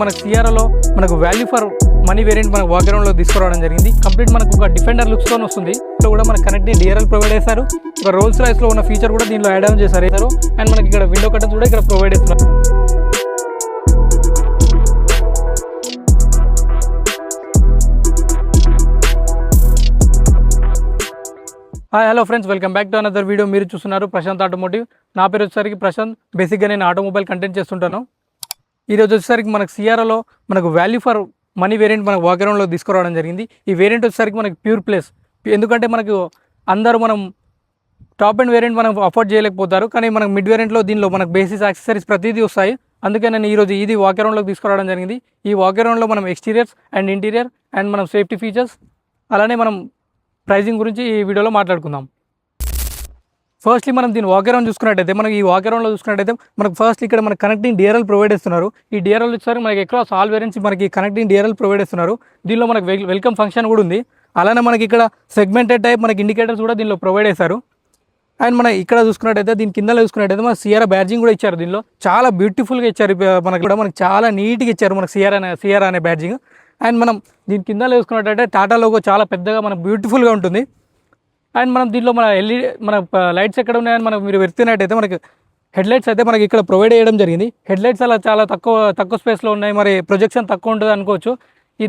మన సిఆర్ఓలో మనకు value for money variant మన వాకరంలో తీసుకురావడం జరిగింది. కంప్లీట్ మనకు ఒక డిఫెండర్ లుక్స్తో వస్తుంది. ఇక్కడ కూడా మనకు కనెక్ట్ డిఆర్ఎల్ ప్రొవైడ్ చేశారు. ఒక రోల్స్ రాయ్స్లో ఉన్న ఫీచర్ కూడా దీనిలో యాడ్ ఆన్ చేశారు. అండ్ మనకి ఇక్కడ విండో కర్టన్స్ కూడా ఇక్కడ ప్రొవైడ్ చేస్తున్నారు. Hi hello friends, welcome back to another video. మీరు చూస్తున్నారు ప్రశాంత్ ఆటోమోటివ్. నా పేరు వచ్చేసరికి ప్రశాంత్. బేసిక్గా నేను ఆటోమొబైల్ కంటెంట్ చేస్తుంటాను. ఈరోజు వచ్చేసరికి మనకు సిఆర్ఓలో మనకు వాల్యూ ఫర్ మనీ వేరియంట్ మనకు వాకరంలో తీసుకురావడం జరిగింది. ఈ వేరియంట్ వచ్చేసరికి మనకి ప్యూర్ ప్లేస్. ఎందుకంటే మనకు అందరూ మనం టాప్ అండ్ వేరియంట్ మనం అఫోర్డ్ చేయలేకపోతారు, కానీ మనకు మిడ్ వేరియంట్లో దీనిలో మనకు బేసిస్ యాక్సెసరీస్ ప్రతిదీ వస్తాయి. అందుకే నేను ఈరోజు ఇది వాకరంలోకి తీసుకురావడం జరిగింది. ఈ వాకరంలో మనం ఎక్స్టీరియర్స్ అండ్ ఇంటీరియర్ అండ్ మనం సేఫ్టీ ఫీచర్స్ అలానే మనం ప్రైజింగ్ గురించి ఈ వీడియోలో మాట్లాడుకుందాం. ఫస్ట్లీ మనం దీని వాకరౌండ్ చూసుకున్నట్టయితే మనకి ఈ వాకరౌండ్లో చూసుకున్నట్టయితే మనకు ఫస్ట్ ఇక్కడ మనకు కనెక్టింగ్ డిఆర్ఎల్ ప్రొవైడ్ చేస్తున్నారు. ఈ డిఆర్ఎల్ వచ్చేసరికి మనకి ఎక్కువ ఆల్ వేరియంట్స్ మనకి కనెక్టింగ్ డిఆర్ఎల్ ప్రొవైడ్ చేస్తున్నారు. దీనిలో మనకు వెల్కమ్ ఫంక్షన్ కూడా ఉంది. అలానే మనకి ఇక్కడ సెగ్మెంటెడ్ టైప్ మనకి ఇండికేటర్స్ కూడా దీనిలో ప్రొవైడ్ చేశారు. అండ్ మనం ఇక్కడ చూసుకున్నట్టయితే దీని కింద చూసుకున్నట్టయితే మన సిఆర్ బ్యాడ్జింగ్ కూడా ఇచ్చారు. దీనిలో చాలా బ్యూటిఫుల్గా ఇచ్చారు. మనకి కూడా మనకి చాలా నీట్గా ఇచ్చారు మనకి సిఆర్ అనే బ్యాడ్జింగ్. అండ్ మనం దీని కింద చూసుకున్నట్టయితే టాటా లోగో చాలా పెద్దగా మనకు బ్యూటిఫుల్గా ఉంటుంది. అండ్ మనం దీనిలో మన మన లైట్స్ ఎక్కడ ఉన్నాయని మనం మీరు వెళ్తున్నట్టయితే మనకి హెడ్లైట్స్ అయితే మనకి ఇక్కడ ప్రొవైడ్ చేయడం జరిగింది. హెడ్లైట్స్ అలా చాలా తక్కువ స్పేస్లో ఉన్నాయి. మరి ప్రొజెక్షన్ తక్కువ ఉంటుంది అనుకోవచ్చు.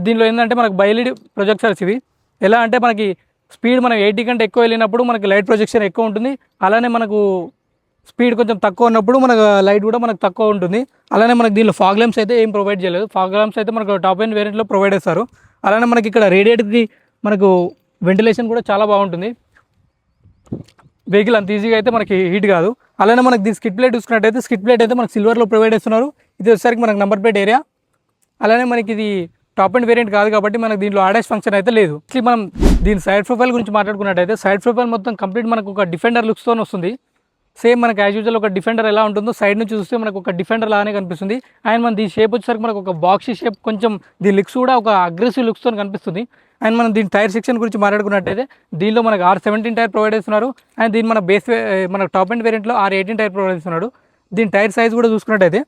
దీనిలో ఏంటంటే మనకు బైలీడ్ ప్రొజెక్టర్స్ ఇవి. ఎలా అంటే మనకి స్పీడ్ మనం 80 కంటే ఎక్కువ వెళ్ళినప్పుడు మనకి లైట్ ప్రొజెక్షన్ ఎక్కువ ఉంటుంది. అలానే మనకు స్పీడ్ కొంచెం తక్కువ ఉన్నప్పుడు మనకు లైట్ కూడా మనకు తక్కువ ఉంటుంది. అలానే మనకి దీనిలో ఫాగ్ ల్యాంప్స్ అయితే ఏం ప్రొవైడ్ చేయలేదు. ఫాగ్ ల్యాంప్స్ అయితే మనకు టాప్ ఎండ్ వేరియంట్లో ప్రొవైడ్ చేస్తారు. అలానే మనకి ఇక్కడ రేడియేటర్కి మనకు వెంటిలేషన్ కూడా చాలా బాగుంటుంది. వెహికల్ అంత ఈజీగా అయితే మనకి హీట్ కాదు. అలానే మనకి దీని స్కిడ్ ప్లేట్ చూసుకున్నట్టయితే స్కిడ్ ప్లేట్ అయితే మనకి సిల్వర్లో ప్రొవైడ్ చేస్తున్నారు. ఇది వచ్చేసరికి మనకు నెంబర్ ప్లేట్ ఏరియా. అలానే మనకి ఇది టాప్ అండ్ వేరియంట్ కాదు కాబట్టి మనకి దీంట్లో ఆడాష్ ఫంక్షన్ అయితే లేదు. యాక్చువల్లీ మనం దీని సైడ్ ప్రొఫైల్ గురించి మాట్లాడుకున్నట్టయితే సైడ్ ప్రొఫైల్ మొత్తం కంప్లీట్ మనకు ఒక డిఫెండర్ లుక్స్తో వస్తుంది. సేమ్ మనకు యాజ్ యూజువల్ ఒక డిఫెండర్ ఎలా ఉంటుందో సైడ్ నుంచి చూస్తే మనకు ఒక డిఫెండర్ లానే కనిపిస్తుంది. అండ్ మన దీని షేప్ వచ్చేసరికి మనకు ఒక బాక్సీ షేప్, కొంచెం దీని లుక్స్ కూడా ఒక అగ్రెసివ్ లుక్స్తో కనిపిస్తుంది. అండ్ మనం దీని టైర్ సెక్షన్ గురించి మాట్లాడుకున్నట్టయితే దీనిలో మనకు R17 టైర్ ప్రొవైడ్ చేస్తున్నారు. అండ్ దీని మన టాప్ అండ్ వేరియంట్లో R18 టైర్ ప్రొవైడ్ చేస్తున్నాడు. దీని టైర్ సైజ్ కూడా చూసుకున్నట్టయితే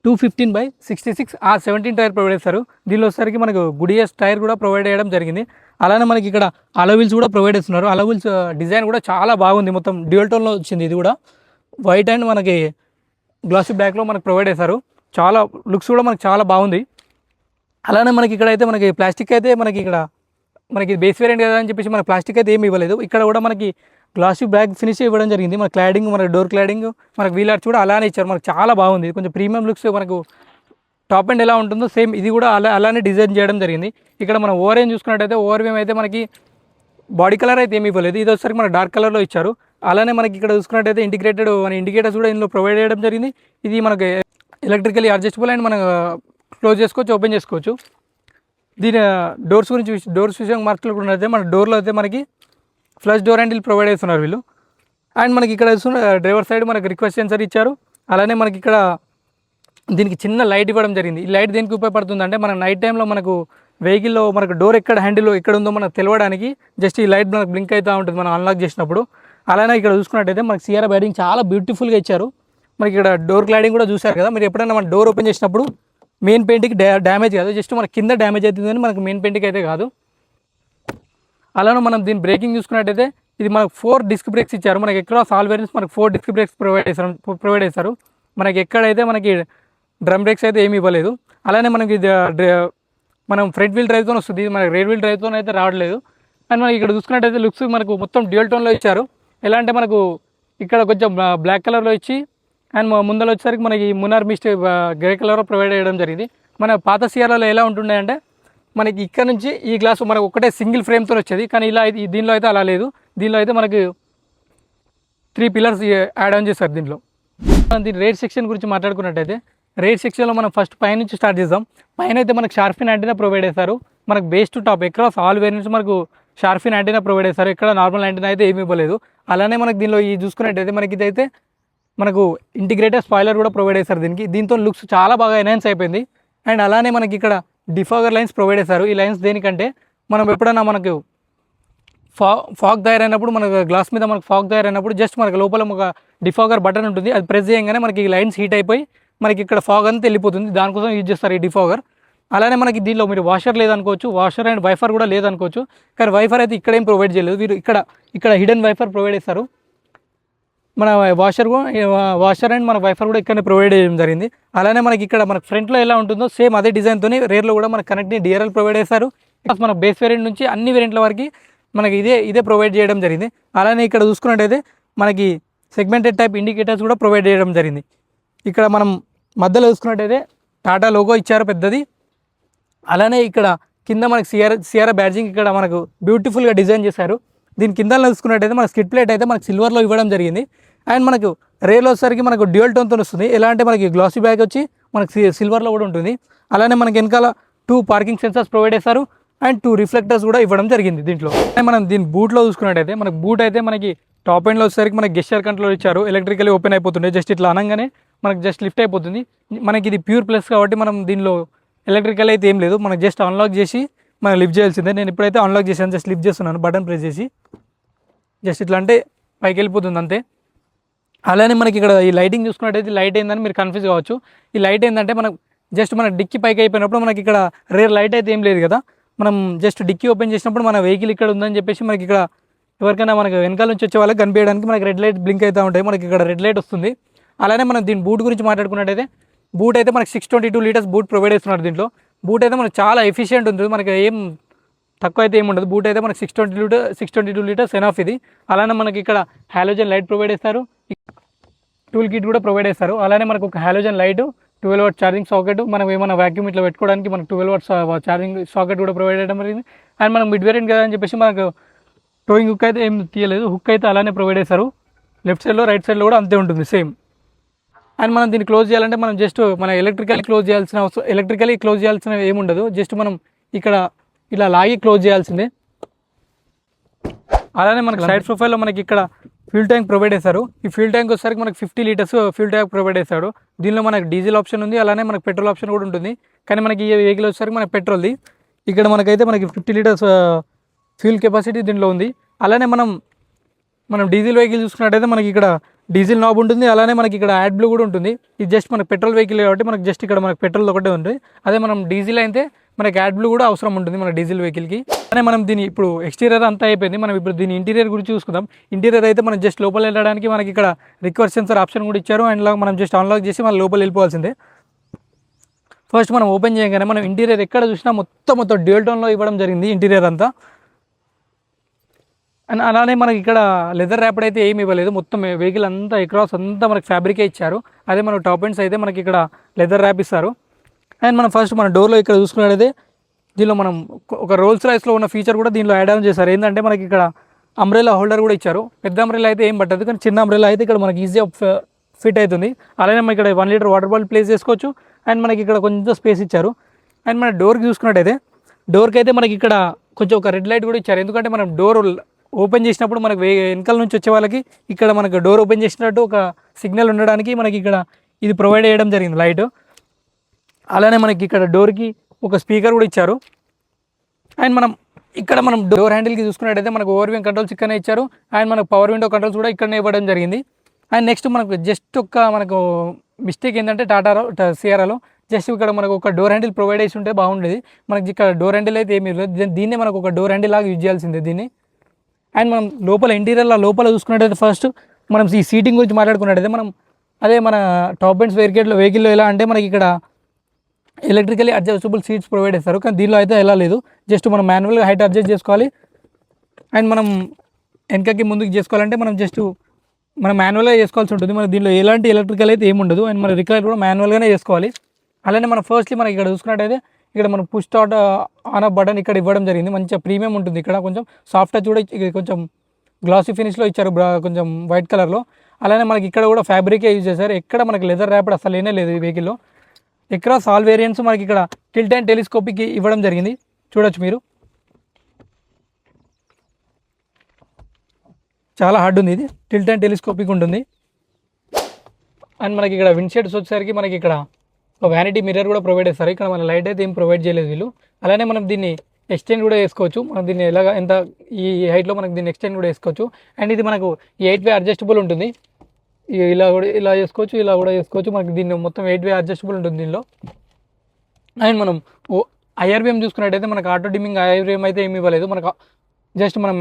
215/66 R17 టైర్ ప్రొవైడ్ చేస్తారు. దీనిలో వచ్చేసరికి మనకు గుడియస్ టైర్ కూడా ప్రొవైడ్ చేయడం జరిగింది. అలానే మనకి ఇక్కడ అలోవిల్స్ కూడా ప్రొవైడ్ చేస్తున్నారు. అలోవిల్స్ డిజైన్ కూడా చాలా బాగుంది. మొత్తం డ్యూయల్ టోన్లో వచ్చింది. ఇది కూడా వైట్ అండ్ మనకి గ్లాసీ బ్లాక్లో మనకు ప్రొవైడ్ చేశారు. చాలా లుక్స్ కూడా మనకు చాలా బాగుంది. అలానే మనకి ఇక్కడైతే మనకి ప్లాస్టిక్ అయితే మనకి బేస్ వేరియంట్ కదా అని చెప్పేసి మన ప్లాస్టిక్ అయితే ఏమి ఇవ్వలేదు. ఇక్కడ కూడా మనకి గ్లాసీ బ్లాక్ ఫినిష్ ఇవ్వడం జరిగింది. మన క్లాడింగ్, మన డోర్ క్లాడింగ్, మనకి వీల్ ఆర్చ్ కూడా అలానే ఇచ్చారు. మనకు చాలా బాగుంది. కొంచెం ప్రీమియం లుక్స్ మనకు టాప్ అండ్ ఎలా ఉంటుందో సేమ్ ఇది కూడా అలానే డిజైన్ చేయడం జరిగింది. ఇక్కడ మనం ఓవర్ ఏం చూసుకున్నట్టయితే ఓవర్ వేమ్ అయితే మనకి బాడీ కలర్ అయితే ఏమి ఇవ్వలేదు. ఇది వచ్చేసరికి మనకు డార్క్ కలర్లో ఇచ్చారు. అలానే మనకి ఇక్కడ చూసుకున్నట్టయితే ఇంటిగ్రేటెడ్ మన ఇండికేటర్స్ కూడా ఇందులో ప్రొవైడ్ చేయడం జరిగింది. ఇది మనకి ఎలక్ట్రికల్లీ అడ్జస్టబుల్ అండ్ మనం క్లోజ్ చేసుకోవచ్చు, ఓపెన్ చేసుకోవచ్చు. దీని డోర్స్ విషయం మాట్లాడుకున్నట్లయితే మన డోర్లో అయితే మనకి ఫ్లష్ డోర్ హ్యాండిల్ ప్రొవైడ్ చేస్తున్నారు వీళ్ళు. అండ్ మనకి ఇక్కడ డ్రైవర్ సైడ్ మనకి రిక్వెస్ట్ సెన్సర్ ఇచ్చారు. అలానే మనకి ఇక్కడ దీనికి చిన్న లైట్ ఇవ్వడం జరిగింది. ఈ లైట్ దేనికి ఉపయోగపడుతుంది అంటే మన నైట్ టైంలో మనకు వెహికల్లో మనకు డోర్ హ్యాండిల్ ఎక్కడ ఉందో మనకు తెలవడానికి జస్ట్ ఈ లైట్ మనకు బ్లింక్ అవుతూ ఉంటుంది మనం అన్లాక్ చేసినప్పుడు. అలానే ఇక్కడ చూసుకున్నట్టయితే మనకి సిఆర్ బ్యాడింగ్ చాలా బ్యూటిఫుల్గా ఇచ్చారు. మనకి ఇక్కడ డోర్ క్లాడింగ్ కూడా చూశారు కదా. మీరు ఎప్పుడైనా మన డోర్ ఓపెన్ చేసినప్పుడు మెయిన్ పెయింట్కి డ్యామేజ్ కాదు, జస్ట్ మన కింద డ్యామేజ్ అవుతుంది కానీ మనకు మెయిన్ పెయింట్కి అయితే కాదు. అలానే మనం దీని బ్రేకింగ్ చూసుకున్నట్టయితే ఇది మనకు 4 డిస్క్ బ్రేక్స్ ఇచ్చారు. మనకి ఎక్కడ ఆల్ వేరియంట్స్ మనకు 4 డిస్క్ బ్రేక్స్ ప్రొవైడ్ చేశారు. మనకి ఎక్కడైతే మనకి డ్రమ్ బ్రేక్స్ అయితే ఏమి ఇవ్వలేదు. అలానే మనకి మనం ఫ్రంట్ వీల్ డ్రైవ్తో వస్తుంది. మనకి రేర్ వీల్ డ్రైవ్తో అయితే రావట్లేదు. అండ్ మనకి ఇక్కడ చూసుకున్నట్టయితే లుక్స్ మనకు మొత్తం డ్యూయల్ టోన్లో ఇచ్చారు. ఎలా అంటే మనకు ఇక్కడ కొంచెం బ్లాక్ కలర్లో ఇచ్చి అండ్ ముందర వచ్చేసరికి మనకి మునార్ మిస్ట్ గ్రే కలర్లో ప్రొవైడ్ చేయడం జరిగింది. మన పాత సిఆర్లలో ఎలా ఉంటుండే అంటే మనకి ఇక్కడ నుంచి ఈ గ్లాసు మనకు ఒకటే సింగిల్ ఫ్రేమ్తో వచ్చేది, కానీ ఇలా దీనిలో అయితే అలా లేదు. దీనిలో అయితే మనకి 3 పిల్లర్స్ యాడ్ ఆన్ చేస్తారు. దీనిలో మనం దీని రేట్ సెక్షన్ గురించి మాట్లాడుకున్నట్టయితే రేట్ సెక్షన్లో మనం ఫస్ట్ పైన నుంచి స్టార్ట్ చేద్దాం. పైన అయితే మనకు షార్ఫిన్ యాంటీనా ప్రొవైడ్ చేస్తారు. మనకు base to top across all variants మనకు షార్ఫిన్ యాంటీనా ప్రొవైడ్ చేస్తారు. ఇక్కడ నార్మల్ యాంటీనా అయితే ఏమి ఇవ్వలేదు. అలానే మనకి దీనిలో ఈ చూసుకున్నట్టయితే మనకి ఇదైతే మనకు ఇంటిగ్రేటెడ్ స్పాయిలర్ కూడా ప్రొవైడ్ చేస్తారు. దీంతో లుక్స్ చాలా బాగా ఎన్హాన్స్ అయిపోయింది. అండ్ అలానే మనకి ఇక్కడ డిఫాగర్ లైన్స్ ప్రొవైడ్ చేస్తారు. ఈ లైన్స్ దేనికంటే మనం ఎప్పుడైనా మనకు ఫాగ్ తయారైనప్పుడు మనకు గ్లాస్ మీద మనకు ఫాగ్ తయారైనప్పుడు జస్ట్ మనకు లోపల ఒక డిఫాగర్ బటన్ ఉంటుంది. అది ప్రెస్ చేయగానే మనకి ఈ లైన్స్ హీట్ అయిపోయి మనకి ఇక్కడ ఫాగ్ అంతా వెళ్ళిపోతుంది, దానికోసం యూజ్ చేస్తారు ఈ డిఫాగర్. అలానే మనకి దీనిలో మీరు వాషర్ లేదనుకోవచ్చు, వాషర్ అండ్ వైఫర్ కూడా లేదనుకోవచ్చు, కానీ వైఫర్ అయితే ఇక్కడ ఏం ప్రొవైడ్ చేయలేదు వీరు. ఇక్కడ హిడెన్ వైఫర్ ప్రొవైడ్ చేస్తారు. మన వాషర్ అండ్ మన వైఫర్ కూడా ఇక్కడనే ప్రొవైడ్ చేయడం జరిగింది. అలానే మనకి ఇక్కడ మనకి ఫ్రంట్లో ఎలా ఉంటుందో సేమ్ అదే డిజైన్తోనే రేర్లో కూడా మనకి కనెక్ట్ డిఆర్ఎల్ ప్రొవైడ్ చేస్తారు. మన బేస్ వేరియంట్ నుంచి అన్ని వేరియంట్ల వరకు మనకి ఇదే ప్రొవైడ్ చేయడం జరిగింది. అలానే ఇక్కడ చూసుకున్నట్టయితే మనకి సెగ్మెంటెడ్ టైప్ ఇండికేటర్స్ కూడా ప్రొవైడ్ చేయడం జరిగింది. ఇక్కడ మనం మధ్యలో చూసుకున్నట్టయితే టాటా లోగో ఇచ్చారు పెద్దది. అలానే ఇక్కడ కింద మనకి సిఆర్ బ్యాడ్జింగ్ ఇక్కడ మనకు బ్యూటిఫుల్గా డిజైన్ చేశారు. దీని కింద చూసుకున్నట్టయితే మన స్కిట్ ప్లేట్ అయితే మనకి సిల్వర్లో ఇవ్వడం జరిగింది. అండ్ మనకు రేల్ వచ్చేసరికి మనకు డ్యూయల్ టోన్తో వస్తుంది. ఎలా అంటే మనకి గ్లాసీ బ్యాగ్ వచ్చి మనకి సిల్వర్లో కూడా ఉంటుంది. అలానే మనకి వెనకాల 2 పార్కింగ్ సెన్సర్స్ ప్రొవైడ్ చేస్తారు అండ్ 2 రిఫ్లెక్టర్స్ కూడా ఇవ్వడం జరిగింది దీంట్లో. మనం దీని బూట్లో చూసుకున్నట్టయితే మనకి బూట్ అయితే మనకి టాప్ ఎండ్లో వచ్చేసరికి మనకి గెస్చర్ కంట్రోల్ ఇచ్చారు. ఎలక్ట్రికల్లీ ఓపెన్ అయిపోతుంది, జస్ట్ ఇట్లా అనగానే మనకి జస్ట్ లిఫ్ట్ అయిపోతుంది. మనకి ఇది ప్యూర్ ప్లస్ కాబట్టి మనం దీనిలో ఎలక్ట్రికల్ అయితే ఏం లేదు, మనకి జస్ట్ అన్లాక్ చేసి మనం లిఫ్ట్ చేయాల్సిందే. నేను ఇప్పుడైతే అన్లాక్ చేశాను, జస్ట్ లిఫ్ట్ చేస్తున్నాను బటన్ ప్రెస్ చేసి, జస్ట్ ఇట్లా అంటే పైకి వెళ్ళిపోతుంది అంతే. అలానే మనకి ఇక్కడ ఈ లైటింగ్ చూసుకున్నట్టయితే లైట్ ఏందని మీరు కన్ఫ్యూజ్ కావచ్చు. ఈ లైట్ ఏంటంటే మనం జస్ట్ మన డిక్కీ పైకి అయిపోయినప్పుడు మనకి ఇక్కడ రేర్ లైట్ అయితే ఏం లేదు కదా, మనం జస్ట్ డిక్కీ ఓపెన్ చేసినప్పుడు మన వెహికల్ ఇక్కడ ఉందని చెప్పేసి మనకి ఇక్కడ ఎవరికైనా మనకి వెనకాల నుంచి వచ్చే వాళ్ళకి కనిపించడానికి మనకి రెడ్ లైట్ బ్లింక్ అవుతూ ఉంటాయి, మనకి ఇక్కడ రెడ్ లైట్ వస్తుంది. అలానే మనం దీని బూట్ గురించి మాట్లాడుకున్నట్టయితే బూట్ అయితే మనకి 622 లీటర్స్ బూట్ ప్రొవైడ్ చేస్తున్నారు దీంట్లో. బూట్ అయితే మనకి చాలా ఎఫిషియెంట్ ఉంటుంది, మనకి ఏం తక్కువ అయితే ఏమి ఉండదు. బూట్ అయితే మనకి 622 లీటర్స్ ఎనఫ్ ఇది. అలానే మనకి ఇక్కడ హాలోజన్ లైట్ ప్రొవైడ్ చేస్తారు, టూల్ కిట్ కూడా ప్రొవైడ్ చేస్తారు. అలానే మనకు ఒక halogen light, 12 watt charging socket, మనం ఏమైనా వాక్యూమ్ ఇట్లా పెట్టుకోవడానికి మనకు 12 వాట్ ఛార్జింగ్ సాకెట్ కూడా ప్రొవైడ్ చేయడం జరిగింది. అండ్ మనం మిడ్ వేరియంట్ కదా అని చెప్పేసి మనకు టోయింగ్ హుక్ అయితే ఏం తీయలేదు, హుక్ అయితే అలానే ప్రొవైడ్ చేస్తారు. లెఫ్ట్ సైడ్లో రైట్ సైడ్లో కూడా అంతే ఉంటుంది సేమ్. అండ్ మనం దీన్ని క్లోజ్ చేయాలంటే మనం జస్ట్ మన ఎలక్ట్రికల్లీ క్లోజ్ చేయాల్సిన ఏముండదు, జస్ట్ మనం ఇక్కడ ఇలా లాగి క్లోజ్ చేయాల్సిందే. అలానే మనకి సైడ్ ప్రొఫైల్లో మనకి ఇక్కడ ఫ్యూల్ ట్యాంక్ ప్రొవైడ్ చేస్తారు. ఈ ఫ్యూల్ ట్యాంక్ వచ్చేసరికి మనకి 50 లీటర్స్ ఫ్యూల్ ట్యాంక్ ప్రొవైడ్ చేస్తాడు. దీనిలో మనకి డీజిల్ ఆప్షన్ ఉంది, అలానే మనకి పెట్రోల్ ఆప్షన్ కూడా ఉంటుంది. కానీ మనకి ఈ వెహికల్ వచ్చేసరికి మనకి పెట్రోల్ది. ఇక్కడ మనకైతే మనకి 50 లీటర్స్ ఫ్యూల్ కెపాసిటీ దీనిలో ఉంది. అలానే మనం డీజిల్ వెహికల్ చూసుకున్నట్టయితే మనకి ఇక్కడ డీజిల్ నాబ్ ఉంటుంది. అలానే మనకి ఇక్కడ యాడ్ బ్లూ కూడా ఉంటుంది. ఇది జస్ట్ మనకి పెట్రోల్ వెహికల్ కాబట్టి మనకి జస్ట్ ఇక్కడ మనకి పెట్రోల్ ఒకటే ఉంటుంది. అదే మనం డీజిల్ అయితే మనకి యాడ్ బ్లూ కూడా అవసరం ఉంటుంది మన డీజిల్ వెహికల్కి. అనే మనం దీని ఇప్పుడు ఎక్స్టీరియర్ అంతా అయిపోయింది, మనం ఇప్పుడు దీని ఇంటీరియర్ గురించి చూసుకుందాం. ఇంటీరియర్ అయితే మనం జస్ట్ లోపల వెళ్ళడానికి మనకి ఇక్కడ రిక్వర్ సెన్సర్ ఆప్షన్ కూడా ఇచ్చారు. అండ్ మనం జస్ట్ అన్లాక్ చేసి మన లోపల వెళ్ళిపోవాల్సిందే. ఫస్ట్ మనం ఓపెన్ చేయగానే మనం ఇంటీరియర్ ఎక్కడ చూసినా మొత్తం డ్యూయల్ టోన్లో ఇవ్వడం జరిగింది ఇంటీరియర్ అంతా. అండ్ అలానే మనకి ఇక్కడ లెదర్ ర్యాపిడ్ అయితే ఏమి ఇవ్వలేదు, మొత్తం వెహికల్ అంతా అక్రాస్ అంతా మనకి ఫ్యాబ్రికే ఇచ్చారు. అదే మన టాప్ ఎండ్స్ అయితే మనకి ఇక్కడ లెదర్ ర్యాప్ ఇస్తారు. అండ్ మనం ఫస్ట్ మన డోర్లో ఇక్కడ చూసుకున్నట్టయితే దీనిలో మనం ఒక రోల్స్ రాయిస్లో ఉన్న ఫీచర్ కూడా దీనిలో యాడ్ ఆన్ చేశారు. ఏంటంటే మనకి ఇక్కడ అంబ్రెలా హోల్డర్ కూడా ఇచ్చారు. పెద్ద అంబ్రెలా అయితే ఏం పట్టదు, కానీ చిన్న అంబ్రెలా అయితే ఇక్కడ మనకి ఈజీగా ఫిట్ అవుతుంది. అలానే మనకి ఇక్కడ 1 లీటర్ వాటర్ బాటిల్ ప్లేస్ చేసుకోవచ్చు. అండ్ మనకి ఇక్కడ కొంచెం స్పేస్ ఇచ్చారు. అండ్ మన డోర్కి చూసుకున్నట్టయితే డోర్కి అయితే మనకి ఇక్కడ కొంచెం ఒక రెడ్ లైట్ కూడా ఇచ్చారు. ఎందుకంటే మనం డోర్ ఓపెన్ చేసినప్పుడు మనకి వెనకాల నుంచి వచ్చే వాళ్ళకి ఇక్కడ మనకు డోర్ ఓపెన్ చేసినట్టు ఒక సిగ్నల్ ఉండడానికి మనకి ఇక్కడ ఇది ప్రొవైడ్ చేయడం జరిగింది లైట్. అలానే మనకి ఇక్కడ డోర్కి ఒక స్పీకర్ కూడా ఇచ్చారు. అండ్ మనం డోర్ హ్యాండిల్కి చూసుకున్నట్టయితే మనకు ఓవర్ వ్యూ కంట్రోల్స్ ఇక్కడనే ఇచ్చారు. అండ్ మనకు పవర్ విండో కంట్రోల్స్ కూడా ఇక్కడనే ఇవ్వడం జరిగింది. అండ్ నెక్స్ట్ మనకు జస్ట్ మనకు మిస్టేక్ ఏంటంటే సిఆర్ఆలో జస్ట్ ఇక్కడ మనకు ఒక డోర్ హ్యాండిల్ ప్రొవైడ్ చేసి ఉంటే బాగుండేది. మనకి ఇక్కడ డోర్ హ్యాండిల్ అయితే ఏమీ లేదు, దీన్నే మనకు ఒక డోర్ హ్యాండిల్ లాగా యూజ్ చేయాల్సిందే దీన్ని. అండ్ మనం లోపల ఇంటీరియర్లో లోపల చూసుకున్నట్టయితే ఫస్ట్ మనం ఈ సీటింగ్ గురించి మాట్లాడుకున్నట్టయితే మన టాప్ ఎండ్స్ వెహికల్లో ఎలా అంటే మనకి ఇక్కడ ఎలక్ట్రికల్లీ అడ్జస్టబుల్ సీట్స్ ప్రొవైడ్ చేస్తారు. కానీ దీనిలో అయితే ఎలా లేదు, జస్ట్ మనం మాన్యువల్గా హైట్ అడ్జస్ట్ చేసుకోవాలి. అండ్ మనం వెనకకి ముందుకు చేసుకోవాలంటే మనం మాన్యువల్గా చేసుకోవాల్సి ఉంటుంది. మన దీనిలో ఎలాంటి ఎలక్ట్రికల్ అయితే ఏముండదు. అండ్ మన రిక్లైనర్ కూడా మాన్యువల్గానే చేసుకోవాలి. అలానే మనం ఫస్ట్లీ మనకి ఇక్కడ చూసుకున్నట్టయితే ఇక్కడ మనం push start on off button ఇక్కడ ఇవ్వడం జరిగింది. మంచిగా ప్రీమియం ఉంటుంది. ఇక్కడ కొంచెం సాఫ్ట్ టచ్ కూడా కొంచెం గ్లాసీ ఫినిష్లో ఇచ్చారు, కొంచెం వైట్ కలర్లో. అలానే మనకి ఇక్కడ కూడా ఫ్యాబ్రికే యూజ్ చేశారు. ఎక్కడ మనకి లెదర్ ర్యాపిడ్ అసలు లేనే లేదు ఈ వెహికల్లో. అక్రాస్ ఆల్ వేరియంట్స్ మనకి ఇక్కడ టిల్ట్ అండ్ టెలిస్కోపిక్ ఇవ్వడం జరిగింది, చూడొచ్చు మీరు. చాలా హార్డ్ ఉంది ఇది, టిల్ట్ అండ్ టెలిస్కోపిక్ ఉంటుంది. అండ్ మనకి ఇక్కడ విండ్షీల్డ్స్ వచ్చేసరికి మనకి ఇక్కడ ఒక వ్యానిటీ మిర్రర్ కూడా ప్రొవైడ్ చేస్తారు. ఇక్కడ మన లైట్ అయితే ఏం ప్రొవైడ్ చేయలేదు వీళ్ళు. అలానే మనం దీన్ని ఎక్స్టెండ్ కూడా చేసుకోవచ్చు. మనం దీన్ని ఈ హైట్లో మనకి దీన్ని ఎక్స్టెండ్ కూడా చేసుకోవచ్చు. అండ్ ఇది మనకు 8 వే అడ్జస్టబుల్ ఉంటుంది. ఇలా చేసుకోవచ్చు, ఇలా కూడా చేసుకోవచ్చు. మనకి దీన్ని మొత్తం 8 వే అడ్జస్టబుల్ ఉంటుంది దీనిలో. అండ్ మనం ఐఆర్బిఎం చూసుకున్నట్టయితే మనకు ఆటో డిమ్మింగ్ ఐఆర్బిఎం అయితే ఏమి ఇవ్వలేదు, మనకు జస్ట్ మనం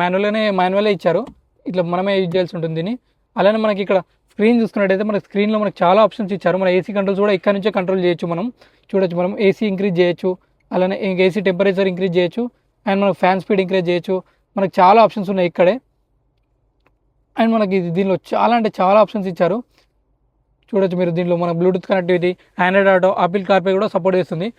మాన్యువలే ఇచ్చారు. ఇట్లా మనమే యూజ్ చేయాల్సి ఉంటుంది దీన్ని. అలానే మనకి ఇక్కడ స్క్రీన్ చూసుకున్నట్టయితే మనకి స్క్రీన్లో మనకు చాలా ఆప్షన్స్ ఇచ్చారు. మన ఏసీ కంట్రోల్స్ కూడా ఇక్కడ నుంచే కంట్రోల్ చేయొచ్చు. మనం చూడొచ్చు, మనం ఏసీ ఇంక్రీజ్ చేయొచ్చు, అలానే ఏసీ టెంపరేచర్ ఇంక్రీజ్ చేయొచ్చు, అండ్ మనకు ఫ్యాన్ స్పీడ్ ఇంక్రీజ్ చేయొచ్చు. మనకు చాలా ఆప్షన్స్ ఉన్నాయి ఇక్కడే. అండ్ మనకి దీనిలో చాలా అంటే చాలా ఆప్షన్స్ ఇచ్చారు. చూడొచ్చు మీరు, దీంట్లో మన Bluetooth connectivity, Android auto, apple CarPlay కూడా సపోర్ట్ చేస్తుంది.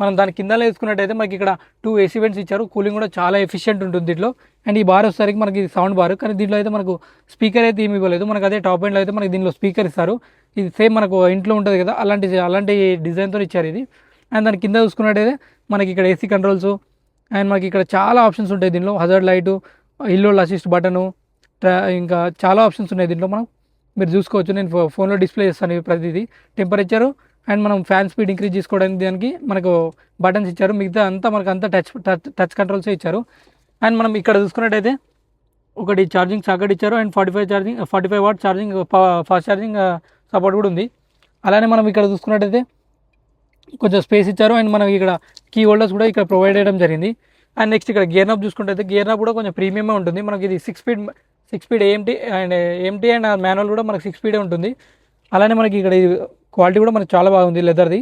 మనం దాని కింద వేసుకున్నట్టయితే మనకి ఇక్కడ 2 ఏసీ వెంట్స్ ఇచ్చారు. కూలింగ్ కూడా చాలా ఎఫిషియెంట్ ఉంటుంది దీంట్లో. అండ్ ఈ బార్ వచ్చేసరికి మనకి సౌండ్ బార్, కానీ దీంట్లో అయితే మనకు స్పీకర్ అయితే ఏమి ఇవ్వలేదు. మనకు అదే టాప్ ఎండ్లో అయితే మనకి దీనిలో స్పీకర్ ఇస్తారు. ఇది సేమ్ మనకు ఇంట్లో ఉంటుంది కదా, అలాంటి డిజైన్తో ఇచ్చారు ఇది. అండ్ దాని కింద చూసుకున్నట్టయితే మనకి ఇక్కడ ఏసీ కంట్రోల్స్, అండ్ మనకి ఇక్కడ చాలా ఆప్షన్స్ ఉంటాయి దీనిలో. Hazard light, hill hold assist button, ఇంకా చాలా ఆప్షన్స్ ఉన్నాయి దీంట్లో. మీరు చూసుకోవచ్చు, నేను ఫోన్లో డిస్ప్లే చేస్తాను ప్రతిదీ. టెంపరేచరు అండ్ మనం ఫ్యాన్ స్పీడ్ ఇంక్రీజ్ చేసుకోవడానికి దానికి మనకు బటన్స్ ఇచ్చారు. మిగతా అంతా మనకు అంతా టచ్ కంట్రోల్సే ఇచ్చారు. అండ్ మనం ఇక్కడ చూసుకున్నట్టయితే ఒకటి ఛార్జింగ్ సాకెట్ ఇచ్చారు, and 45 what charging, fast charging support కూడా ఉంది. అలానే మనం ఇక్కడ చూసుకున్నట్టయితే కొంచెం స్పేస్ ఇచ్చారు, అండ్ మనకి ఇక్కడ కీ హోల్డర్స్ కూడా ఇక్కడ ప్రొవైడ్ చేయడం జరిగింది. అండ్ నెక్స్ట్ ఇక్కడ గేర్ నాబ్ చూసుకుంటే గేర్ నాబ్ కూడా కొంచెం ప్రీమియమే ఉంటుంది. మనకి ఇది 6 స్పీడ్ ఏఎంటీ అండ్ మాన్యువల్ కూడా మనకి 6 స్పీడే ఉంటుంది. అలానే మనకి ఇక్కడ క్వాలిటీ కూడా మనకి చాలా బాగుంది లెదర్ది.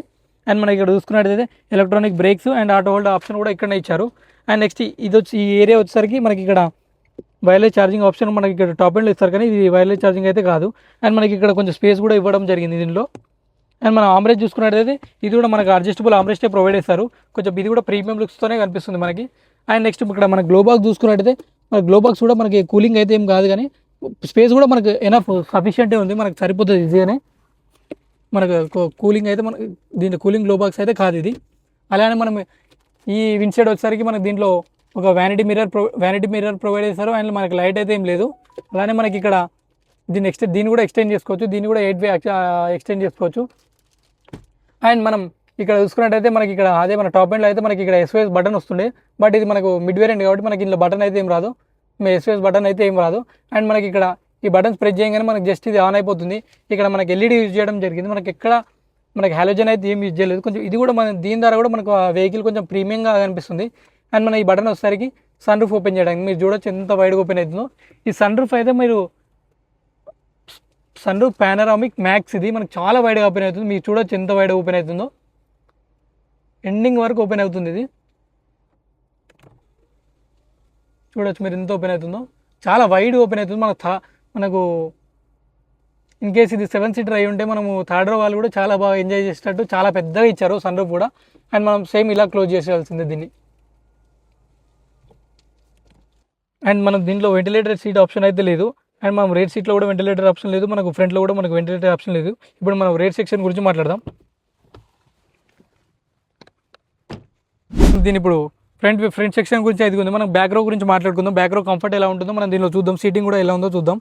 అండ్ మనకి ఇక్కడ చూసుకున్నట్టయితే electronic brakes and auto hold option కూడా ఇక్కడనే ఇచ్చారు. అండ్ నెక్స్ట్ ఈ ఏరియా వచ్చేసరికి మనకి ఇక్కడ వైర్లెస్ ఛార్జింగ్ ఆప్షన్ మనకి ఇక్కడ టాప్ ఎండ్లో ఇస్తారు, కానీ ఇది వైర్లెస్ ఛార్జింగ్ అయితే కాదు. అండ్ మనకి ఇక్కడ కొంచెం స్పేస్ కూడా ఇవ్వడం జరిగింది దీనిలో. అండ్ మనం ఆమ్రేజ్ చూసుకున్నట్టయితే ఇది కూడా మనకు అడ్జస్టబుల్ ఆమ్రేస్టే ప్రొవైడ్ చేస్తారు. కొంచెం ఇది కూడా ప్రీమియం లుక్స్తోనే కనిపిస్తుంది మనకి. అండ్ నెక్స్ట్ ఇక్కడ మన గ్లోబాక్స్ చూసుకున్నట్టయితే మన గ్లోబాక్స్ కూడా మనకి కూలింగ్ అయితే ఏం కాదు, కానీ స్పేస్ కూడా మనకు ఎనఫ్ సఫిషియెంటే ఉంది, మనకు సరిపోతుంది ఈజీగానే. మనకు కూలింగ్ అయితే మనకి దీంట్లో కూలింగ్ గ్లోబాక్స్ అయితే కాదు ఇది. అలానే మనం ఈ విండ్షీల్డ్ వచ్చేసరికి మనకి దీంట్లో ఒక వ్యానిటీ మిర్రర్ ప్రొవైడ్ చేస్తారు. అండ్ మనకి లైట్ అయితే ఏం లేదు. అలానే మనకి ఇక్కడ దీన్ని కూడా ఎక్స్టెండ్ చేసుకోవచ్చు, దీన్ని కూడా 8 వే ఎక్స్టెండ్ చేసుకోవచ్చు. అండ్ మనం ఇక్కడ చూసుకున్నట్టయితే మనకి ఇక్కడ అదే మన టాప్ ఎండ్లో అయితే మనకి ఇక్కడ ఎస్ఓఎస్ బటన్ వస్తుండే, బట్ ఇది మనకు మిడ్ వేరియంట్ కాబట్టి మనకి ఇందులో బటన్ అయితే ఏం రాదు, ఎస్ఓఎస్ బటన్ అయితే ఏం రాదు. అండ్ మనకి ఇక్కడ ఈ బటన్స్ ప్రెస్ చేయగానే మనకి జస్ట్ ఇది ఆన్ అయిపోతుంది. ఇక్కడ మనకి ఎల్ఈడి యూజ్ చేయడం జరిగింది. మనకి హాలోజన్ అయితే ఏం యూజ్ చేయలేదు. కొంచెం ఇది కూడా దీని ద్వారా కూడా మనకు వెహికల్ కొంచెం ప్రీమియంగా కనిపిస్తుంది. అండ్ మన ఈ బటన్ వచ్చేసరికి సన్ రూఫ్ ఓపెన్ చేయడానికి మీరు చూడొచ్చు ఎంత వైడ్గా ఓపెన్ అవుతుందో. ఈ సన్ రూఫ్ అయితే మీరు సన్ రూఫ్ పానరామిక్ మ్యాక్స్, ఇది మనకు చాలా వైడ్గా ఓపెన్ అవుతుంది. మీరు చూడొచ్చు ఎంత వైడ్గా ఓపెన్ అవుతుందో, ఎండింగ్ వరకు ఓపెన్ అవుతుంది. ఇది చూడొచ్చు మీరు ఎంత ఓపెన్ అవుతుందో, చాలా వైడ్ ఓపెన్ అవుతుంది. మనకు ఇన్ కేస్ ఇది 7 సీటర్ అయి ఉంటే మనము థర్డ్ రో వాళ్ళు కూడా చాలా బాగా ఎంజాయ్ చేసేటట్టు చాలా పెద్దగా ఇచ్చారు సన్ రూఫ్ కూడా. అండ్ మనం సేమ్ ఇలా క్లోజ్ చేసేయాల్సిందే దీన్ని. అండ్ మనం దీంట్లో వెంటిలేటర్ సీట్ ఆప్షన్ అయితే లేదు. అండ్ మనం రేర్ సీట్లో కూడా వెంటిలేటర్ ఆప్షన్ లేదు, మనకు ఫ్రంట్లో కూడా మనకు వెంటిలేటర్ ఆప్షన్ లేదు. ఇప్పుడు మనం రేర్ సెక్షన్ గురించి మాట్లాడదాం. దీని ఇప్పుడు ఫ్రంట్ సెక్షన్ గురించి అయితే ఉంది. మనం బ్యాక్ రో గురించి మాట్లాడుకుందాం. బ్యాక్ రో కంఫర్ట్ ఎలా ఉంటుందో మనం దీనిలో చూద్దాం, సీటింగ్ కూడా ఎలా ఉందో చూద్దాం.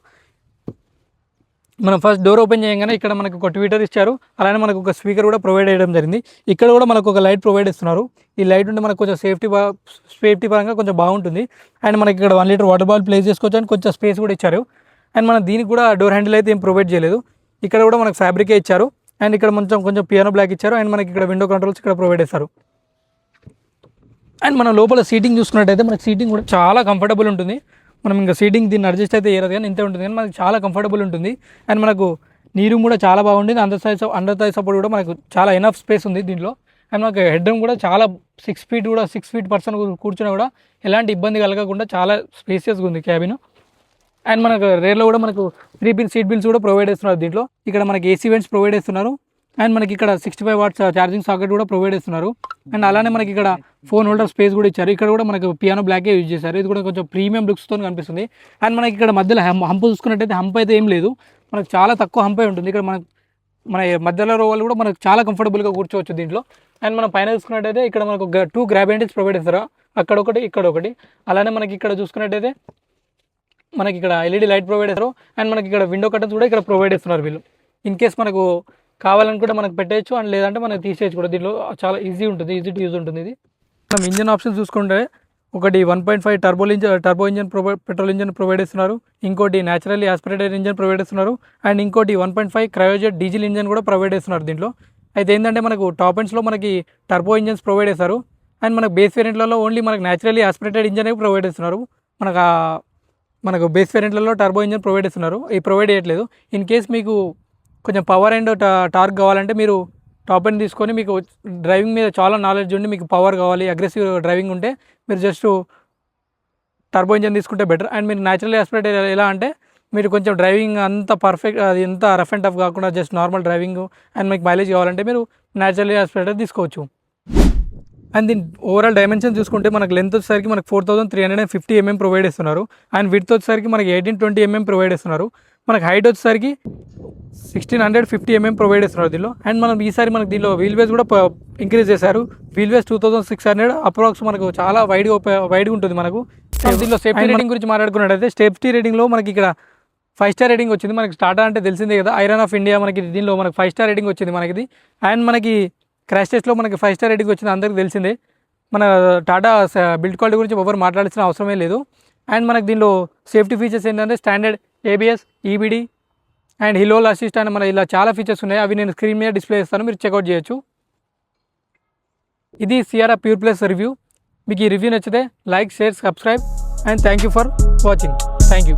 మనం ఫస్ట్ డోర్ ఓపెన్ చేయగానే ఇక్కడ మనకు ఒక ట్విటర్ ఇచ్చారు. అలానే మనకు ఒక స్పీకర్ కూడా ప్రొవైడ్ చేయడం జరిగింది. ఇక్కడ కూడా మనకు ఒక లైట్ ప్రొవైడ్ ఇస్తున్నారు. ఈ లైట్ ఉంటే మనకు కొంచెం సేఫ్టీ పరంగా కొంచెం బాగుంటుంది. అండ్ మనకి ఇక్కడ 1 లీటర్ వాటర్ బాటిల్ ప్లేస్ చేసుకోవచ్చు, అండ్ కొంచెం స్పేస్ కూడా ఇచ్చారు. అండ్ మనం దీనికి కూడా డోర్ హ్యాండిల్ అయితే ఏం ప్రొవైడ్ చేయలేదు. ఇక్కడ కూడా మనకు ఫ్యాబ్రికే ఇచ్చారు. అండ్ ఇక్కడ కొంచెం పియానో బ్లాక్ ఇచ్చారు. అండ్ మనకి ఇక్కడ విండో కంట్రోల్స్ ఇక్కడ ప్రొవైడ్ చేస్తారు. అండ్ మనం లోపల సీటింగ్ చూసుకున్నట్టయితే మనకి సీటింగ్ కూడా చాలా కంఫర్టబుల్ ఉంటుంది. మనం ఇంకా సీటింగ్ దీన్ని అడ్జస్ట్ అయితే ఏరదు, కానీ ఇంతే ఉంటుంది, కానీ మనకి చాలా కంఫర్టబుల్ ఉంటుంది. అండ్ మనకు నీ రూమ్ కూడా చాలా బాగుంటుంది. అండర్ థై సపోర్ట్ కూడా మనకు చాలా ఎనఫ్ స్పేస్ ఉంది దీంట్లో. అండ్ మనకు హెడ్ రూమ్ కూడా చాలా 6 ఫీట్ పర్సన్ కూర్చున్నా కూడా ఎలాంటి ఇబ్బంది కలగకుండా చాలా స్పేసియస్గా ఉంది క్యాబిన్. అండ్ మనకు రేర్లో కూడా మనకు 3 పిన్ సీట్ బిల్స్ కూడా ప్రొవైడ్ చేస్తున్నారు దీంట్లో. ఇక్కడ మనకి ఏసీ వెంట్స్ ప్రొవైడ్ చేస్తున్నారు. అండ్ మనకి ఇక్కడ 65 వాట్స్ ఛార్జింగ్ సాకెట్ కూడా ప్రొవైడ్ చేస్తున్నారు. అండ్ అలానే మనకి ఇక్కడ ఫోన్ హోల్డర్ స్పేస్ కూడా ఇచ్చారు. ఇక్కడ కూడా మనకు పియానో బ్లాకే యూజ్ చేశారు. ఇది కూడా కొంచెం ప్రీమియం లుక్స్తో కనిపిస్తుంది. అండ్ మనకి ఇక్కడ మధ్యలో హంప్ చూసుకున్నట్టయితే హంప్ అయితే ఏం లేదు, మనకు చాలా తక్కువ హంపే ఉంటుంది. ఇక్కడ మన మధ్యలో రోవాళ్ళు కూడా మనకు చాలా కంఫర్టబుల్గా కూర్చోవచ్చు దీంట్లో. అండ్ మనం పైన చూసుకున్నట్టయితే ఇక్కడ మనకు 2 గ్రాబ్ హ్యాండిల్స్ ప్రొవైడ్ చేస్తారు, అక్కడ ఒకటి ఇక్కడ ఒకటి. అలానే మనకి ఇక్కడ చూసుకున్నట్టయితే మనకి ఇక్కడ ఎల్ఈడి లైట్ ప్రొవైడ్ చేస్తారు. అండ్ మనకి ఇక్కడ విండో కర్టన్స్ కూడా ఇక్కడ ప్రొవైడ్ చేస్తున్నారు వీళ్ళు. ఇన్ కేస్ మనకు కావాలనుకుంటే మనకు పెట్టేయచ్చు, అండ్ లేదంటే మనకు తీసేయచ్చు కూడా. దీంట్లో చాలా ఈజీ టు యూజ్ ఉంటుంది. ఇది మనం ఇంజన్ ఆప్షన్స్ చూసుకుంటే ఒకటి 1.5 turbo engine petrol engine provide చేస్తున్నారు, ఇంకోటి న్యాచురల్లీ ఆస్పిరేటెడ్ ఇంజన్ ప్రొవైడ్ చేస్తున్నారు, అండ్ ఇంకోటి 1.5 క్రయోజెట్ డీజిల్ ఇంజన్ కూడా ప్రొవైడ్ చేస్తున్నారు దీంట్లో. అయితే ఏంటంటే మనకు టాప్ ఎండ్స్లో మనకి టర్బో ఇంజన్స్ ప్రొవైడ్ చేస్తారు, అండ్ మనకు బేస్ వేరియంట్లలో ఓన్లీ మనకు న్యాచురల్లీ ఆస్పిరేటెడ్ ఇంజన్ ప్రొవైడ్ చేస్తున్నారు. మనకు బేస్ వేరియంట్లలో టర్బో ఇంజన్ ప్రొవైడ్ చేస్తున్నారు, ఈ ప్రొవైడ్ చేయట్లేదు. ఇన్ కేస్ మీకు కొంచెం పవర్ అండ్ టార్క్ కావాలంటే మీరు టాప్ ఎండ్ తీసుకొని, మీకు డ్రైవింగ్ మీద చాలా నాలెడ్జ్ ఉండి మీకు పవర్ కావాలి, అగ్రెసివ్ డ్రైవింగ్ ఉంటే మీరు జస్ట్ టర్బో ఇంజన్ తీసుకుంటే బెటర్. అండ్ మీరు న్యాచురల్ ఆస్పిరేటెడ్ ఎలా అంటే మీరు కొంచెం డ్రైవింగ్ అంత పర్ఫెక్ట్, అది ఎంత రఫ్ అండ్ టఫ్ కాకుండా జస్ట్ నార్మల్ డ్రైవింగ్ అండ్ మీకు మైలేజ్ కావాలంటే మీరు న్యాచురల్ ఆస్పిరేటెడ్ తీసుకోవచ్చు. అండ్ దీని ఓవరాల్ డైమెన్షన్ చూసుకుంటే మనకు లెంత్ వచ్చేసరికి మనకు 4350 mm ప్రొవైడ్ చేస్తున్నారు, అండ్ విడ్త్ వచ్చేసరికి మనకి 1820 mm ప్రొవైడ్ చేస్తున్నారు. మనకు హైట్ వచ్చేసరికి 1650 mm ప్రొవైడ్ చేస్తున్నారు దీనిలో. అండ్ మనం ఈసారి మనకి దీనిలో వీల్ బేస్ కూడా ఇంక్రీజ్ చేశారు. వీల్ బేస్ 2600 అప్రాక్స్ మనకు చాలా వైడ్గా ఉంటుంది మనకు. దీనిలో సేఫ్టీ రేటింగ్ గురించి మాట్లాడుకున్నట్టయితే సేఫ్టీ రేటింగ్లో మనకి ఇక్కడ 5 స్టార్ రేటింగ్ వచ్చింది. మనకి టాటా అంటే తెలిసిందే కదా, ఐరన్ ఆఫ్ ఇండియా, మనకి దీనిలో మనకి 5 స్టార్ రేటింగ్ వచ్చింది మనకి. అండ్ మనకి క్రాష్ టెస్ట్లో మనకి 5 స్టార్ రేటింగ్ వచ్చింది, అందరికీ తెలిసిందే. మన టాటా బిల్డ్ క్వాలిటీ గురించి ఎవరు మాట్లాడాల్సిన అవసరమే లేదు. అండ్ మనకి దీనిలో సేఫ్టీ ఫీచర్స్ ఏంటంటే standard ABS, EBD and hill assist అని మన ఇలా చాలా ఫీచర్స్ ఉన్నాయి. అవి నేను స్క్రీన్ మీద డిస్ప్లే చేస్తాను, మీరు చెక్అవుట్ చేయొచ్చు. ఇది సియారా ప్యూర్ ప్లస్ రివ్యూ. మీకు ఈ రివ్యూ నచ్చితే like, share, subscribe and thank you for watching. Thank you.